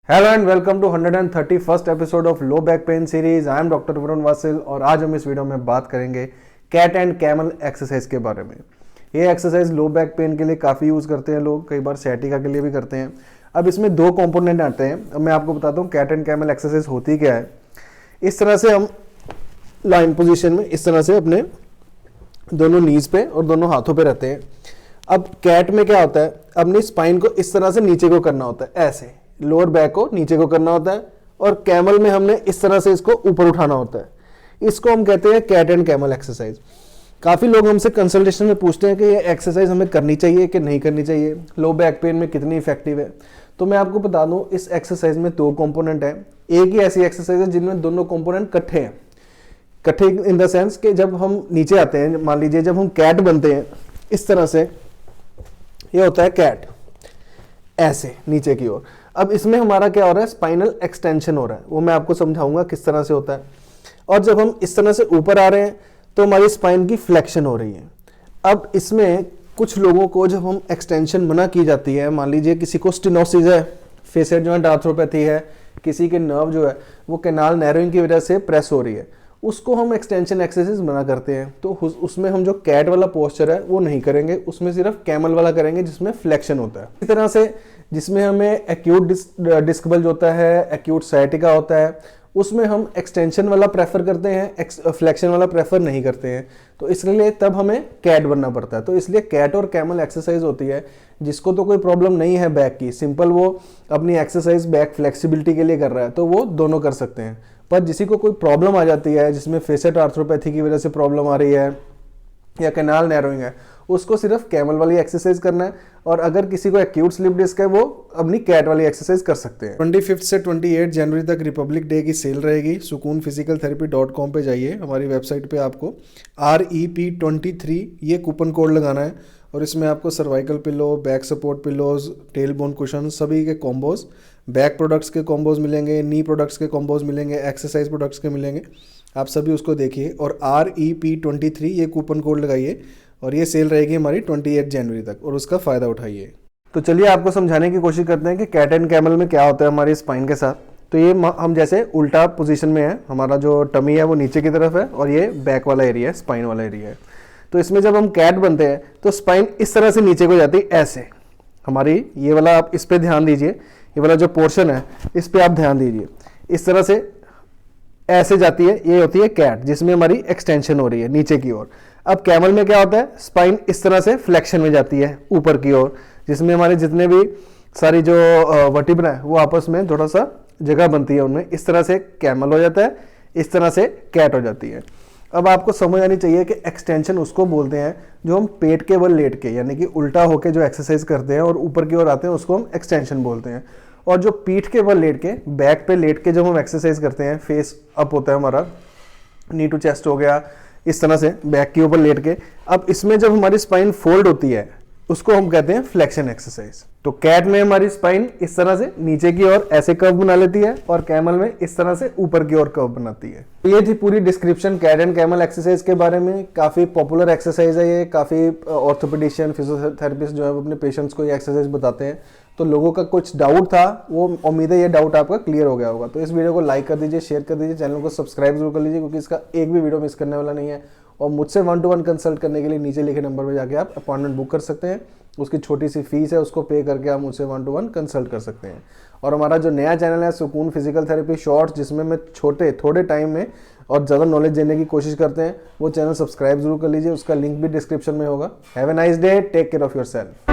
Hello and welcome to 131st episode of low back pain series. I am doctor Varun Vasil और आज हम इस video में बात करेंगे कैट एंड कैमल एक्सरसाइज के बारे में। ये एक्सरसाइज लो बैक पेन के लिए काफ़ी यूज़ करते हैं लोग, कई बार सैटिका के लिए भी करते हैं। अब इसमें दो कंपोनेंट आते हैं। अब मैं आपको बताता हूँ कैट एंड कैमल एक्सरसाइज होती क्या है। इस तरह से हम लाइन पोजिशन में इस तरह से अपने दोनों नीज पे और दोनों हाथों पे रहते हैं। अब कैट में क्या होता है, अपनी स्पाइन को इस तरह से नीचे को करना होता है, ऐसे लोअर बैक को नीचे को करना होता है, और कैमल में हमने इस तरह से इसको ऊपर उठाना होता है। इसको हम कहते हैं कैट एंड कैमल एक्सरसाइज। काफ़ी लोग हमसे कंसल्टेशन में पूछते हैं कि ये एक्सरसाइज हमें करनी चाहिए कि नहीं करनी चाहिए, लो बैक पेन में कितनी इफेक्टिव है। तो मैं आपको बता दूं, इस एक्सरसाइज में दो कंपोनेंट है। एक ही ऐसी एक्सरसाइज है जिनमें दोनों कंपोनेंट इकट्ठे हैं। इकट्ठे इन द सेंस कि जब हम नीचे आते हैं, मान लीजिए जब हम कैट बनते हैं इस तरह से, ये होता है कैट, ऐसे नीचे की ओर। अब इसमें हमारा क्या हो रहा है, स्पाइनल एक्सटेंशन हो रहा है, वो मैं आपको समझाऊंगा किस तरह से होता है। और जब हम इस तरह से ऊपर आ रहे हैं तो हमारी स्पाइन की फ्लेक्शन हो रही है। अब इसमें कुछ लोगों को जब हम एक्सटेंशन मना की जाती है, मान लीजिए किसी को स्टेनोसिस है, फेसियल जॉइंट आर्थ्रोपैथी है, किसी के नर्व जो है वो कैनाल नैरोइंग की वजह से प्रेस हो रही है, उसको हम एक्सटेंशन एक्सरसाइज मना करते हैं। तो उसमें हम जो कैट वाला पोस्चर है वो नहीं करेंगे, उसमें सिर्फ कैमल वाला करेंगे जिसमें फ्लेक्शन होता है। इस तरह से जिसमें हमें एक्यूट डिस्क बल्ज होता है, एक्यूट साइटिका होता है, उसमें हम एक्सटेंशन वाला प्रेफर करते हैं, फ्लेक्शन वाला प्रेफर नहीं करते हैं। तो इसलिए तब हमें कैट बनना पड़ता है। तो इसलिए कैट और कैमल एक्सरसाइज होती है। जिसको तो कोई प्रॉब्लम नहीं है बैक की, सिंपल वो अपनी एक्सरसाइज बैक फ्लेक्सिबिलिटी के लिए कर रहा है, तो वो दोनों कर सकते हैं। पर किसी को कोई प्रॉब्लम आ जाती है, जिसमें फेसेट आर्थ्रोपैथी की वजह से प्रॉब्लम आ रही है या कैनाल नैरोइंग है, उसको सिर्फ कैमल वाली एक्सरसाइज करना है। और अगर किसी को एक्यूट स्लिप डिस्क है, वो अपनी कैट वाली एक्सरसाइज कर सकते हैं। 25 से 28 जनवरी तक रिपब्लिक डे की सेल रहेगी। sukoonphysicaltherapy.com पे जाइए, हमारी वेबसाइट पे आपको REP23 ये कूपन कोड लगाना है, और इसमें आपको cervical pillow, back support pillows, tail bone cushion सभी के कॉम्बोज, बैक प्रोडक्ट्स के कॉम्बोज मिलेंगे, नी प्रोडक्ट्स के कॉम्बोज मिलेंगे, एक्सरसाइज प्रोडक्ट्स के मिलेंगे। आप सभी उसको देखिए और REP23 ये कूपन कोड लगाइए, और ये सेल रहेगी हमारी 28 जनवरी तक, और उसका फ़ायदा उठाइए। तो चलिए आपको समझाने की कोशिश करते हैं कि कैट एंड कैमल में क्या होता है हमारी स्पाइन के साथ। तो ये हम जैसे उल्टा पोजीशन में है, हमारा जो टमी है वो नीचे की तरफ है और ये बैक वाला एरिया है, स्पाइन वाला एरिया है। तो इसमें जब हम कैट बनते हैं तो स्पाइन इस तरह से नीचे को जाती है, ऐसे। हमारी ये वाला, आप इस पर ध्यान दीजिए, ये वाला जो पोर्शन है इस पर आप ध्यान दीजिए, इस तरह से ऐसे जाती है। ये होती है कैट, जिसमें हमारी एक्सटेंशन हो रही है नीचे की ओर। अब कैमल में क्या होता है, स्पाइन इस तरह से फ्लेक्शन में जाती है ऊपर की ओर, जिसमें हमारे जितने भी सारी जो वर्टिब्रा है वो आपस में थोड़ा सा जगह बनती है उनमें। इस तरह से कैमल हो जाता है, इस तरह से कैट हो जाती है। अब आपको समझ आनी चाहिए कि एक्सटेंशन उसको बोलते हैं जो हम पेट के बल लेट के, यानी कि उल्टा होके जो एक्सरसाइज करते हैं और ऊपर की ओर आते हैं, उसको हम एक्सटेंशन बोलते हैं। और जो पीठ के बल लेट के, बैक पे लेट के जब हम एक्सरसाइज करते हैं, फेस अप होता है हमारा, नी टू चेस्ट हो गया, इस तरह से बैक के ऊपर लेट के। अब इसमें जब हमारी स्पाइन फोल्ड होती है, उसको हम कहते हैं फ्लेक्शन एक्सरसाइज। तो कैट में हमारी स्पाइन इस तरह से नीचे की ओर ऐसे कर्व बना लेती है, और कैमल में इस तरह से ऊपर की ओर कर्व बनाती है। तो ये थी पूरी description cat and camel exercise के बारे में। काफ़ी पॉपुलर एक्सरसाइज है ये, काफ़ी ऑर्थोपेडिशियन, फिजियोथेरेपिस्ट जो है अपने पेशेंट्स को ये एक्सरसाइज बताते हैं। तो लोगों का कुछ डाउट था, वो उम्मीद है ये डाउट आपका क्लियर हो गया होगा। तो इस वीडियो को लाइक कर दीजिए, शेयर कर दीजिए, चैनल को सब्सक्राइब जरूर कर लीजिए, क्योंकि इसका एक भी वीडियो मिस करने वाला नहीं है। और मुझसे 1-to-1 कंसल्ट करने के लिए नीचे लिखे नंबर पर जाके आप अपॉइंटमेंट बुक कर सकते हैं। उसकी छोटी सी फीस है, उसको पे करके आप मुझसे 1-to-1 कंसल्ट कर सकते हैं। और हमारा जो नया चैनल है सुकून फिजिकल थेरेपी शॉर्ट्स, जिसमें मैं थोड़े टाइम में और ज़्यादा नॉलेज देने की कोशिश करते हैं, वो चैनल सब्सक्राइब जरूर कर लीजिए। उसका लिंक भी डिस्क्रिप्शन में होगा। Have a nice day, take care of your self.